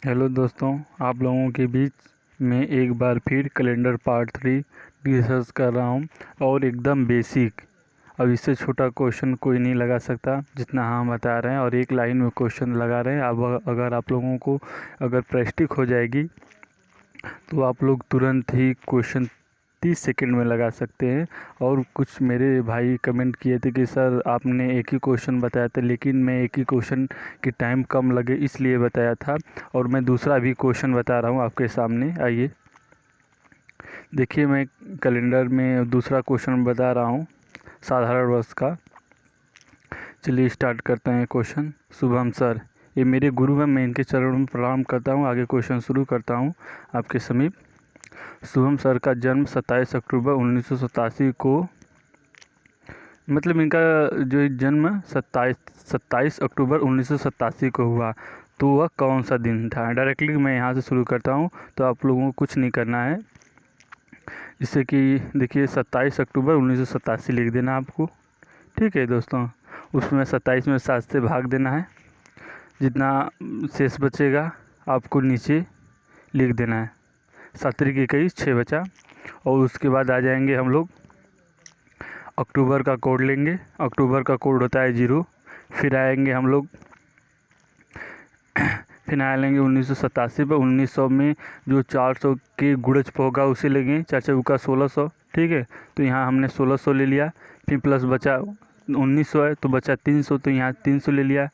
Hello दोस्तों, आप लोगों के बीच में एक बार फिर कैलेंडर पार्ट 3 डिस्कस कर रहा हूं और एकदम बेसिक। अब इससे छोटा क्वेश्चन कोई नहीं लगा सकता जितना हम बता रहे हैं, और एक लाइन में क्वेश्चन लगा रहे हैं। अब अगर आप लोगों को अगर प्रैक्टिस हो जाएगी तो आप लोग तुरंत ही क्वेश्चन 30 सेकंड में लगा सकते हैं। और कुछ मेरे भाई कमेंट किए थे कि सर आपने एक ही क्वेश्चन बताया था, लेकिन मैं एक ही क्वेश्चन की टाइम कम लगे इसलिए बताया था। और मैं दूसरा भी क्वेश्चन बता रहा हूँ आपके सामने। आइए देखिए, मैं कैलेंडर में दूसरा क्वेश्चन बता रहा हूँ साधारण वर्ष का। चलिए स्टार्ट करते हैं क्वेश्चन। शुभम सर, ये मेरे गुरु हैं, मैं इनके चरणों में प्रणाम करता हूँ। आगे क्वेश्चन शुरू करता हूँ आपके समीप। शुभम सर का जन्म 27 अक्टूबर 1987 को, मतलब इनका जो जन्म 27 अक्टूबर 1987 को हुआ, तो वह कौन सा दिन था? डायरेक्टली मैं यहाँ से शुरू करता हूँ, तो आप लोगों को कुछ नहीं करना है। जिससे कि देखिए 27 अक्टूबर 1987 लिख देना आपको। ठीक है दोस्तों, उसमें 27 में 7 से भाग देना है, जितना शेष बचेगा आपको नीचे लिख देना है। 7 के कई 6 बचा। और उसके बाद आ जाएंगे हम लोग अक्टूबर का कोड लेंगे। अक्टूबर का कोड होता है 0। फिर आएंगे हम लोग फिर आ लेंगे 1987 पर। 1900 में जो 400 के गुणज पे होगा उसे लेंगे, 4 चौका 1600। ठीक है, तो यहाँ हमने 1600 ले लिया। फिर प्लस बचा 1900 है तो बचा 300, तो यहाँ 300 ले लिया।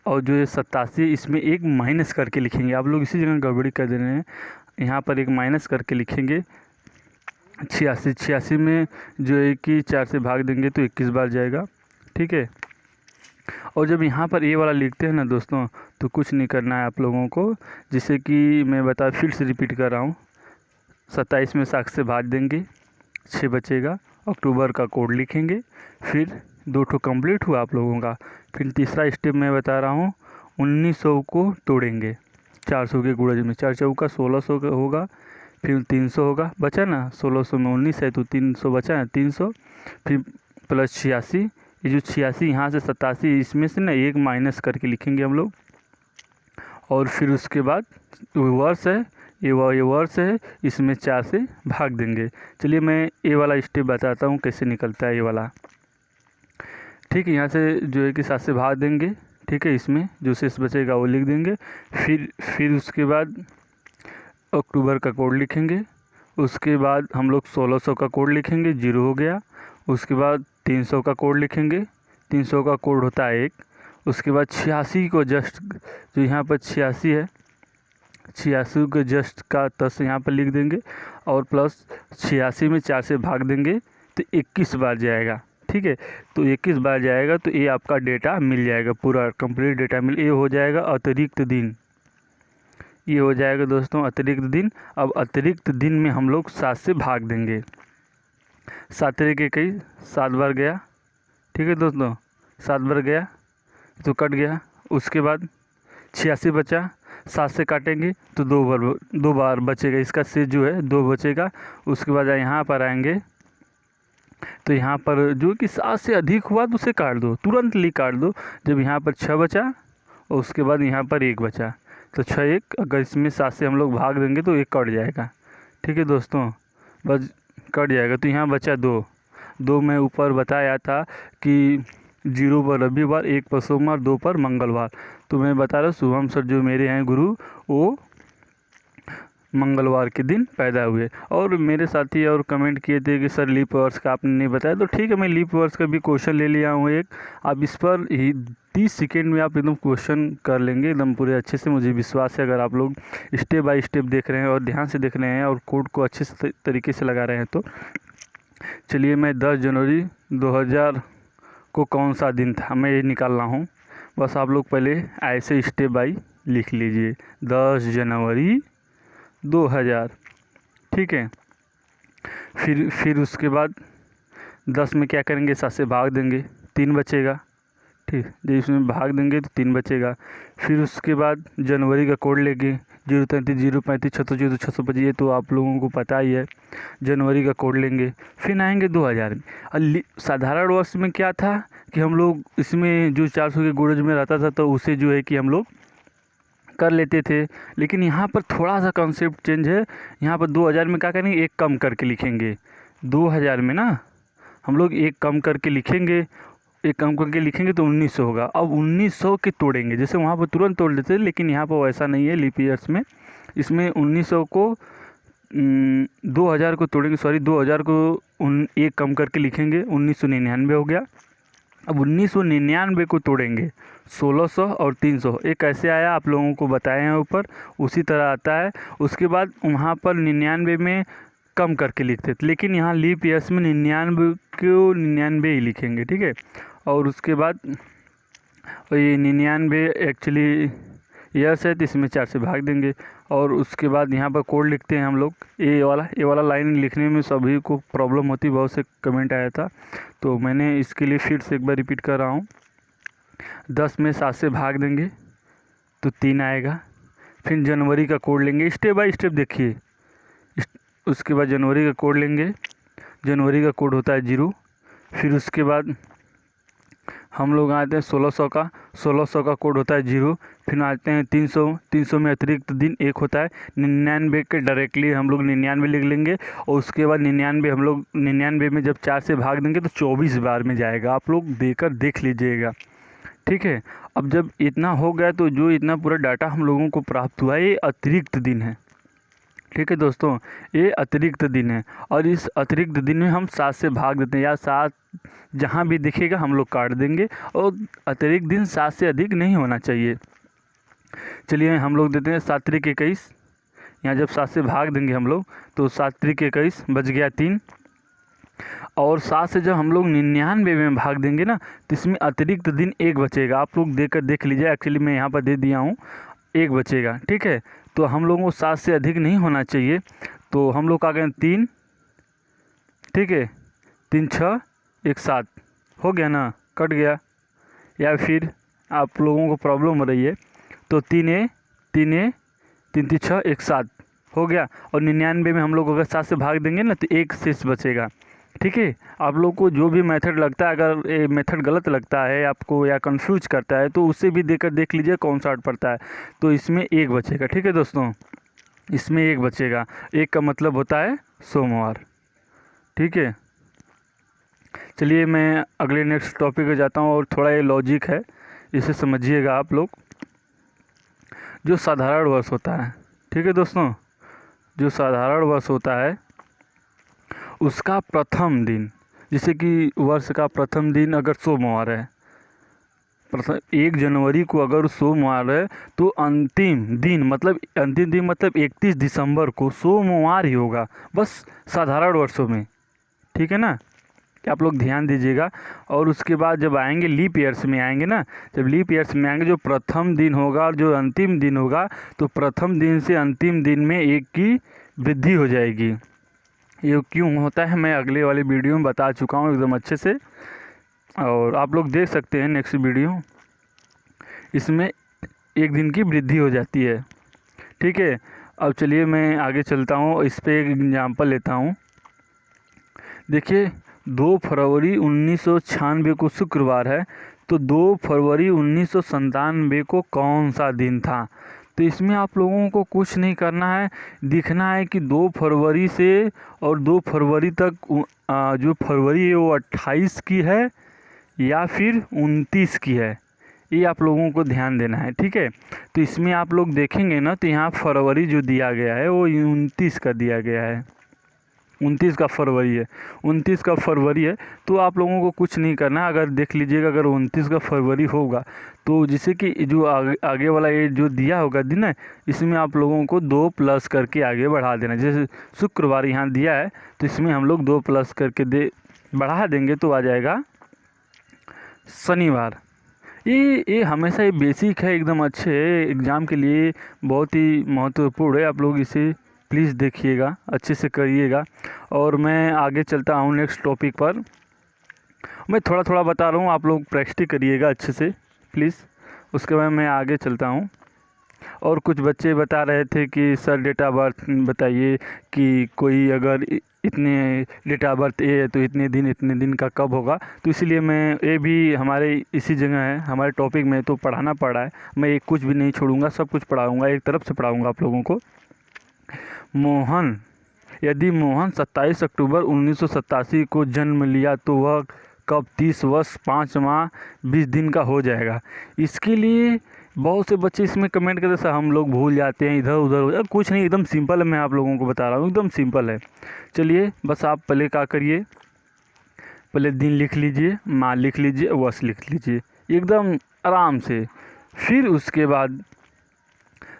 और जो ये 87, इसमें एक माइनस करके लिखेंगे। आप लोग इसी जगह गड़बड़ी कर दे रहे हैं, यहाँ पर एक माइनस करके लिखेंगे। 86 में जो है कि 4 से भाग देंगे तो 21 बार जाएगा। ठीक है, और जब यहाँ पर ए वाला लिखते हैं ना दोस्तों, तो कुछ नहीं करना है आप लोगों को। जिससे कि मैं फिर से रिपीट कर रहा हूँ। 27 में 7 से भाग देंगे, 6 बचेगा। अक्टूबर का कोड लिखेंगे। फिर 2 ठो कम्प्लीट हुआ आप लोगों का। फिर तीसरा स्टेप मैं बता रहा हूँ, 1900 को तोड़ेंगे 400 के गुणज में। 4 चौका 1600 का होगा। फिर 300 होगा, बचा ना। 1600 में 19 है तो 300 बचा है, 300। फिर प्लस 86, ये जो 86 यहाँ से 87, इसमें से ना एक माइनस करके लिखेंगे हम लोग। और फिर उसके बाद वर्ष है, ये वर्ष है, इसमें 4 से भाग देंगे। चलिए मैं ये वाला स्टेप बताता हूँ कैसे निकलता है ये वाला। ठीक है, यहाँ से जो है कि 7 से भाग देंगे। ठीक है, इसमें जो शेष बचेगा वो लिख देंगे। फिर उसके बाद अक्टूबर का कोड लिखेंगे। उसके बाद हम लोग 1600 का कोड लिखेंगे, 0 हो गया। उसके बाद 300 का कोड लिखेंगे, 300 का कोड होता है 1। उसके बाद 86 को जस्ट, जो यहाँ पर 86 है, 86 को जस्ट का 10 यहाँ पर लिख देंगे। और प्लस 86 में 4 से भाग देंगे तो 21 बार जाएगा। ठीक है, तो 21 बार जाएगा तो ये आपका डेटा मिल जाएगा, पूरा कंप्लीट डेटा ये हो जाएगा अतिरिक्त दिन। ये हो जाएगा दोस्तों अतिरिक्त दिन। अब अतिरिक्त दिन में हम लोग 7 से भाग देंगे। 7 के कई 7 बार गया। ठीक है दोस्तों, 7 बार गया तो कट गया। उसके बाद 86 बचा, 7 से काटेंगे तो 2 बार बचेगा, इसका शेष जो है 2 बचेगा। उसके बाद यहाँ पर आएंगे तो यहाँ पर जो कि 7 से अधिक हुआ तो उसे काट दो, तुरंत काट दो। जब यहाँ पर 6 बचा और उसके बाद यहाँ पर 1 बचा, तो 6 1, अगर इसमें 7 से हम लोग भाग देंगे तो 1 कट जाएगा। ठीक है दोस्तों, बस कट जाएगा। तो यहाँ बचा 2 मैं ऊपर बताया था कि 0 पर रविवार, 1 पर सोमवार, 2 पर मंगलवार। तो मैं बता रहा हूँ शुभम सर जो मेरे हैं गुरु, वो मंगलवार के दिन पैदा हुए। और मेरे साथी और कमेंट किए थे कि सर लीप वर्ष का आपने नहीं बताया, तो ठीक है मैं लीप वर्ष का भी क्वेश्चन ले लिया हूँ एक। आप इस पर ही 30 सेकेंड में आप एकदम क्वेश्चन कर लेंगे एकदम पूरे अच्छे से, मुझे विश्वास है। अगर आप लोग स्टेप बाय स्टेप देख रहे हैं और ध्यान से देख रहे हैं और कोड को अच्छे से तरीके से लगा रहे हैं तो। चलिए मैं 10 जनवरी 2000 को कौन सा दिन था मैं ये निकाल रहा हूँ। बस आप लोग पहले ऐसे स्टेप बाय लिख लीजिए, 10 जनवरी 2000। ठीक है, फिर उसके बाद 10 में क्या करेंगे, 7 से भाग देंगे, 3 बचेगा। ठीक, जब इसमें भाग देंगे तो 3 बचेगा। फिर उसके बाद जनवरी का कोड लेंगे, 033 035 600 625, ये तो आप लोगों को पता ही है। जनवरी का कोड लेंगे। फिर आएंगे 2000 में। साधारण वर्ष में क्या था कि हम लोग इसमें जो 400 के गुणज में रहता था तो उसे जो है कि हम लोग कर लेते थे। लेकिन यहाँ पर थोड़ा सा कॉन्सेप्ट चेंज है। यहाँ पर 2000 में क्या करेंगे, एक कम करके लिखेंगे। 2000 में ना हम लोग एक कम करके लिखेंगे, एक कम करके लिखेंगे तो 1900 होगा। अब 1900 के तोड़ेंगे, जैसे वहाँ पर तुरंत तोड़ देते, लेकिन यहाँ पर वैसा नहीं है लीप ईयर्स में। इसमें 1900 को 2000 को तोड़ेंगे, सॉरी 2000 को एक कम करके लिखेंगे, 1999 हो गया। अब 1999 को तोड़ेंगे 1600 और 300। एक कैसे आया आप लोगों को बताए हैं ऊपर, उसी तरह आता है। उसके बाद वहाँ पर 99 में कम करके लिखते थे, लेकिन यहाँ लीप ईयर्स में 99 को 99 ही लिखेंगे, ठीक है। और उसके बाद ये 99 एक्चुअली ईयर्स है तो इसमें 4 से भाग देंगे। और उसके बाद यहाँ पर कोड लिखते हैं हम लोग। ये वाला लाइन लिखने में सभी को प्रॉब्लम होती, बहुत से कमेंट आया था, तो मैंने इसके लिए फिर से एक बार रिपीट कर रहा हूँ। 10 में 7 से भाग देंगे तो 3 आएगा। फिर जनवरी का कोड लेंगे, स्टेप बाय स्टेप देखिए। उसके बाद जनवरी का कोड लेंगे, जनवरी का कोड होता है 0। फिर उसके बाद हम लोग आते हैं 1600 का कोड होता है 0। फिर आते हैं 300 में अतिरिक्त दिन एक होता है। 99 के डायरेक्टली हम लोग 99 लिख लेंगे। और उसके बाद 99 हम लोग 99 में जब 4 से भाग देंगे तो 24 बार में जाएगा। आप लोग देख लीजिएगा, ठीक है। अब जब इतना हो गया तो जो इतना पूरा डाटा हम लोगों को प्राप्त हुआ ये अतिरिक्त दिन है, ठीक है दोस्तों, ये अतिरिक्त दिन है। और इस अतिरिक्त दिन में हम 7 से भाग देते हैं, या 7 जहाँ भी दिखेगा हम लोग काट देंगे। और अतिरिक्त दिन 7 से अधिक नहीं होना चाहिए। चलिए हम लोग देते हैं 7 त्रिक 21। यहाँ जब 7 से भाग देंगे हम लोग तो 7 त्रिक 21 बच गया 3। और 7 से जब हम लोग 99 में भाग देंगे ना तो इसमें अतिरिक्त दिन एक बचेगा। आप लोग देख लीजिए, एक्चुअली मैं यहाँ पर दे दिया हूँ, एक बचेगा, ठीक है। तो हम लोगों को 7 से अधिक नहीं होना चाहिए। तो हम लोग का गए 3, ठीक है, 3 6 1 7 हो गया ना, कट गया। या फिर आप लोगों को प्रॉब्लम हो रही है तो 3 3 6 1 7 हो गया। और 99 में हम लोग अगर 7 से भाग देंगे ना तो एक शेष बचेगा, ठीक है। आप लोग को जो भी मेथड लगता है, अगर ये मेथड गलत लगता है आपको या कंफ्यूज करता है तो उससे भी देख लीजिए कौन सा पड़ता है। तो इसमें एक बचेगा, ठीक है दोस्तों, इसमें एक बचेगा। एक का मतलब होता है सोमवार, ठीक है। चलिए मैं अगले नेक्स्ट टॉपिक पे जाता हूँ। और थोड़ा ये लॉजिक है, इसे समझिएगा आप लोग। जो साधारण वर्ष होता है, ठीक है दोस्तों, जो साधारण वर्ष होता है उसका प्रथम दिन, जैसे कि वर्ष का प्रथम दिन अगर सोमवार है, 1 जनवरी को अगर सोमवार है तो अंतिम दिन मतलब 31 दिसंबर को सोमवार ही होगा, बस साधारण वर्षों में, ठीक है ना। आप लोग ध्यान दीजिएगा। और उसके बाद जब आएंगे लीप ईयर्स में आएंगे ना, जब लीप ईयर्स में आएंगे जो प्रथम दिन होगा और जो अंतिम दिन होगा, तो प्रथम दिन से अंतिम दिन में एक की वृद्धि हो जाएगी। ये क्यों होता है मैं अगले वाले वीडियो में बता चुका हूँ एकदम अच्छे से, और आप लोग देख सकते हैं नेक्स्ट वीडियो। इसमें एक दिन की वृद्धि हो जाती है, ठीक है। अब चलिए मैं आगे चलता हूँ, इस पर एक एग्जाम्पल लेता हूँ। देखिए 2 फरवरी 1996 को शुक्रवार है, तो 2 फरवरी 1997 को कौन सा दिन था। तो इसमें आप लोगों को कुछ नहीं करना है, दिखना है कि 2 फरवरी से और 2 फरवरी तक जो फरवरी है वो 28 की है या फिर 29 की है, ये आप लोगों को ध्यान देना है, ठीक है। तो इसमें आप लोग देखेंगे ना तो यहाँ फरवरी जो दिया गया है वो 29 का दिया गया है, 29 का फरवरी है, 29 का फरवरी है। तो आप लोगों को कुछ नहीं करना है। अगर देख लीजिएगा अगर 29 का फरवरी होगा तो जिससे कि जो आगे वाला ये जो दिया होगा दिन है, इसमें आप लोगों को 2 प्लस करके आगे बढ़ा देना। जैसे शुक्रवार यहाँ दिया है तो इसमें हम लोग 2 प्लस करके बढ़ा देंगे तो आ जाएगा शनिवार। ये हमेशा ये बेसिक है, एकदम अच्छे एग्ज़ाम के लिए बहुत ही महत्वपूर्ण है। आप लोग इसे प्लीज़ देखिएगा, अच्छे से करिएगा। और मैं आगे चलता हूँ नेक्स्ट टॉपिक पर। मैं थोड़ा थोड़ा बता रहा हूँ, आप लोग प्रैक्टिस करिएगा अच्छे से प्लीज़। उसके बाद मैं आगे चलता हूँ। और कुछ बच्चे बता रहे थे कि सर डेट ऑफ बर्थ बताइए कि कोई अगर इतने डेट ऑफ बर्थ ए है तो इतने दिन का कब होगा। तो इसलिए मैं ये भी हमारे इसी जगह है, हमारे टॉपिक में तो पढ़ाना पड़ा है। मैं एक कुछ भी नहीं छोड़ूंगा, सब कुछ पढ़ाऊंगा, एक तरफ से पढ़ाऊंगा आप लोगों को। मोहन, यदि मोहन 27 अक्टूबर 1987 को जन्म लिया तो वह कब 30 वर्ष 5 माह 20 दिन का हो जाएगा। इसके लिए बहुत से बच्चे इसमें कमेंट करते सर हम लोग भूल जाते हैं, इधर उधर हो जाए। कुछ नहीं, एकदम सिंपल है, मैं आप लोगों को बता रहा हूँ, एकदम सिंपल है। चलिए बस आप पहले क्या करिए, पहले दिन लिख लीजिए, माह लिख लीजिए, वर्ष लिख लीजिए एकदम आराम से। फिर उसके बाद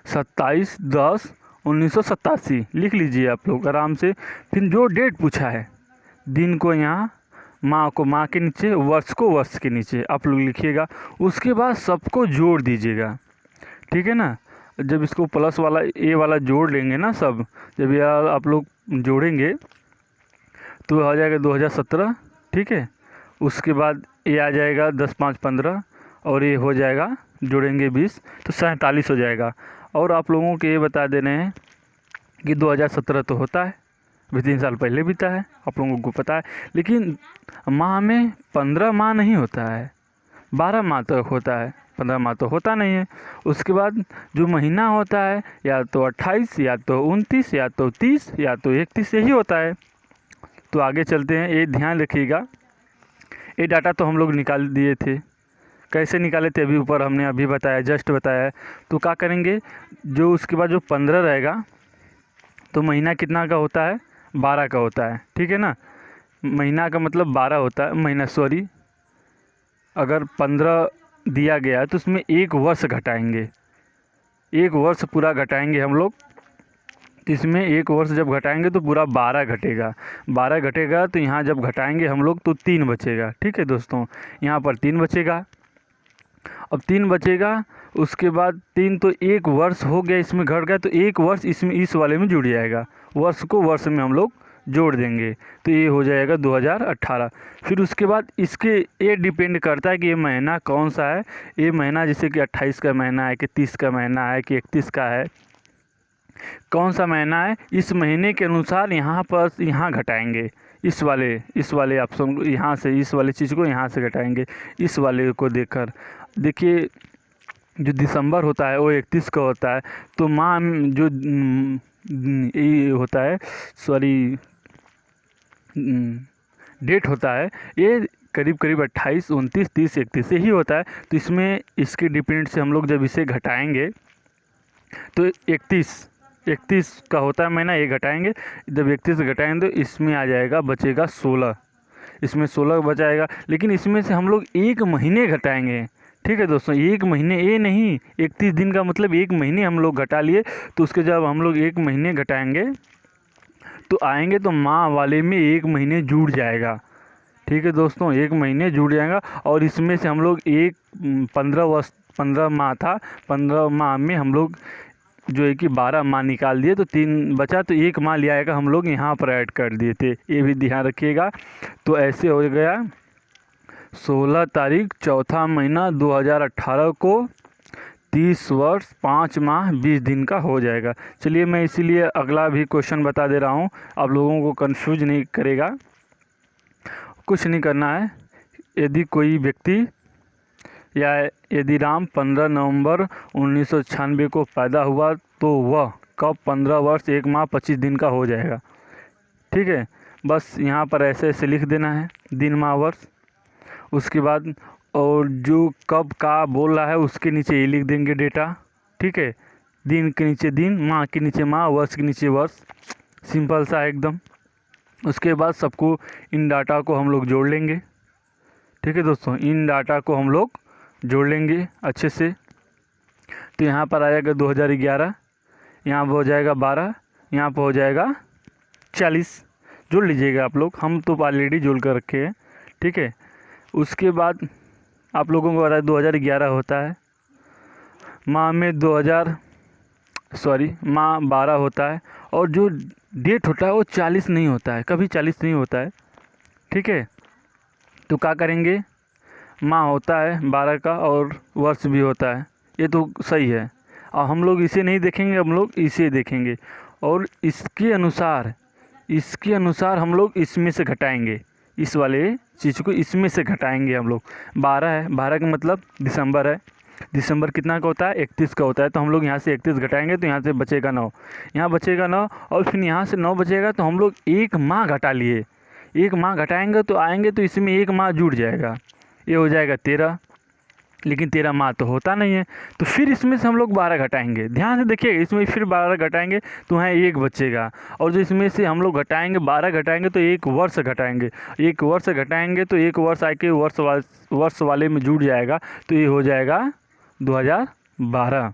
27/10/1987 लिख लीजिए आप लोग आराम से। फिर जो डेट पूछा है, दिन को यहाँ, माह को माह के नीचे, वर्ष को वर्ष के नीचे आप लोग लिखिएगा। उसके बाद सबको जोड़ दीजिएगा, ठीक है ना। जब इसको प्लस वाला ए वाला जोड़ लेंगे ना सब, जब यार आप लोग जोड़ेंगे तो आ जाएगा 2017, ठीक है। उसके बाद ये आ जाएगा 10×5=15 और ये हो जाएगा, जोड़ेंगे 20 तो 47 हो जाएगा। और आप लोगों को ये बता देने हैं कि 2017 तो होता है, अभी 3 साल पहले बीता है, आप लोगों को पता है। लेकिन माह में 15 माह नहीं होता है, 12 माह तक होता है, 15 माह तो होता नहीं है। उसके बाद जो महीना होता है या तो 28 या तो 29 या तो 30 या तो 31 यही होता है। तो आगे चलते हैं, ये ध्यान रखिएगा। ये डाटा तो हम लोग निकाल दिए थे, कैसे निकाले थे अभी ऊपर हमने अभी बताया, जस्ट बताया है। तो क्या करेंगे, जो उसके बाद जो 15 रहेगा तो महीना कितना का होता है, 12 का होता है, ठीक है ना। महीना का मतलब 12 होता है, महीना सॉरी, अगर 15 दिया गया है तो उसमें एक वर्ष घटाएंगे, एक वर्ष पूरा घटाएंगे हम लोग। तो इसमें एक वर्ष जब घटाएंगे तो पूरा 12 घटेगा, 12 घटेगा तो यहाँ जब घटाएंगे हम लोग तो 3 बचेगा, ठीक है दोस्तों। यहाँ पर 3 बचेगा, अब 3 बचेगा। उसके बाद 3 तो एक वर्ष हो गया, इसमें घट गया तो एक वर्ष इसमें इस वाले में जुड़ जाएगा, वर्ष को वर्ष में हम लोग जोड़ देंगे तो ये हो जाएगा 2018। फिर उसके बाद इसके ये डिपेंड करता है कि ये महीना कौन सा है। ये महीना जैसे कि 28 का महीना है कि 30 का महीना है कि 31 का है, कौन सा महीना है, इस महीने के अनुसार यहाँ पर यहाँ घटाएंगे, इस वाले ऑप्शन यहाँ से, इस वाले चीज़ को यहाँ से घटाएंगे इस वाले को देखकर। देखिए जो दिसंबर होता है वो 31 का होता है, तो माह जो ये होता है, सॉरी डेट होता है, ये करीब करीब 28, 29, 30, 31 से ही होता है। तो इसमें इसके डिपेंड से हम लोग जब इसे घटाएंगे तो 31 का होता है महीना, ये घटाएंगे। जब 31 घटाएंगे तो इसमें आ जाएगा, बचेगा 16, इसमें 16 बचाएगा। लेकिन इसमें से हम लोग एक महीने घटाएंगे, ठीक है दोस्तों, एक महीने, ये नहीं 31 दिन का मतलब एक महीने हम लोग घटा लिए। तो उसके जब हम लोग एक महीने घटाएंगे तो आएंगे तो माह वाले में एक महीने जुड़ जाएगा, ठीक है दोस्तों, एक महीने जुड़ जाएगा। और इसमें से हम लोग 15 माह था, 15 माह में हम लोग जो है कि 12 माह निकाल दिए तो 3 बचा, तो एक माह ले आएगा हम लोग यहाँ पर ऐड कर दिए थे, ये भी ध्यान रखिएगा। तो ऐसे हो गया 16 तारीख चौथा महीना 2018 को 30 वर्ष 5 माह 20 दिन का हो जाएगा। चलिए मैं इसीलिए अगला भी क्वेश्चन बता दे रहा हूँ, आप लोगों को कंफ्यूज नहीं करेगा, कुछ नहीं करना है। यदि कोई व्यक्ति या यदि राम 15 नवंबर 1996 को पैदा हुआ तो वह कब 15 वर्ष 1 माह 25 दिन का हो जाएगा, ठीक है। बस यहाँ पर ऐसे ऐसे लिख देना है, दिन माह वर्ष। उसके बाद और जो कब का बोल रहा है उसके नीचे ये लिख देंगे डेटा, ठीक है। दिन के नीचे दिन, माह के नीचे माह, वर्ष के नीचे वर्ष, सिंपल सा एकदम। उसके बाद सबको इन डाटा को हम लोग जोड़ लेंगे, ठीक है दोस्तों, इन डाटा को हम लोग जोड़ लेंगे अच्छे से। तो यहाँ पर आ जाएगा 2011, यहाँ पर हो जाएगा 12, यहाँ पर हो जाएगा 40, जोड़ लीजिएगा आप लोग, हम तो ऑलरेडी जोड़ कर रखे हैं, ठीक है। उसके बाद आप लोगों को पता है 2011 होता है, माह में माह 12 होता है, और जो डेट होता है वो 40 नहीं होता है, कभी 40 नहीं होता है, ठीक है। तो क्या करेंगे, माह होता है 12 का और वर्ष भी होता है, ये तो सही है। और हम लोग इसे नहीं देखेंगे, हम लोग इसे देखेंगे और इसके अनुसार हम लोग इसमें से घटाएंगे, इस वाले चीज़ को इसमें से घटाएंगे हम लोग। 12 है, 12 का मतलब दिसंबर है, दिसंबर कितना का होता है 31 का होता है, तो हम लोग यहाँ से 31 घटाएंगे तो यहाँ से बचेगा 9, यहाँ बचेगा 9 और फिर यहाँ से 9 बचेगा तो हम लोग एक माह घटा लिए, एक माह घटाएंगे तो आएंगे तो इसमें एक माह जुड़ जाएगा, ये हो जाएगा 13, लेकिन 13 माह तो होता नहीं है, तो फिर इसमें से हम लोग 12 घटाएंगे। ध्यान से देखिएगा, इसमें फिर 12 घटाएंगे तो यहाँ एक बचेगा, और जो इसमें से हम लोग घटाएंगे 12 घटाएंगे तो एक वर्ष घटाएंगे, एक वर्ष घटाएंगे तो एक वर्ष आके वर्ष वाले में जुड़ जाएगा, तो ये हो जाएगा 2012।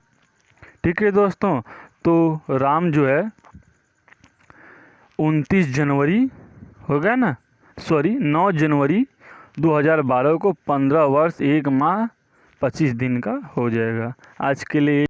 ठीक है दोस्तों, तो राम जो है 29 जनवरी हो गया ना, सॉरी 9 जनवरी 2012 को 15 वर्ष 1 माह 25 दिन का हो जाएगा। आज के लिए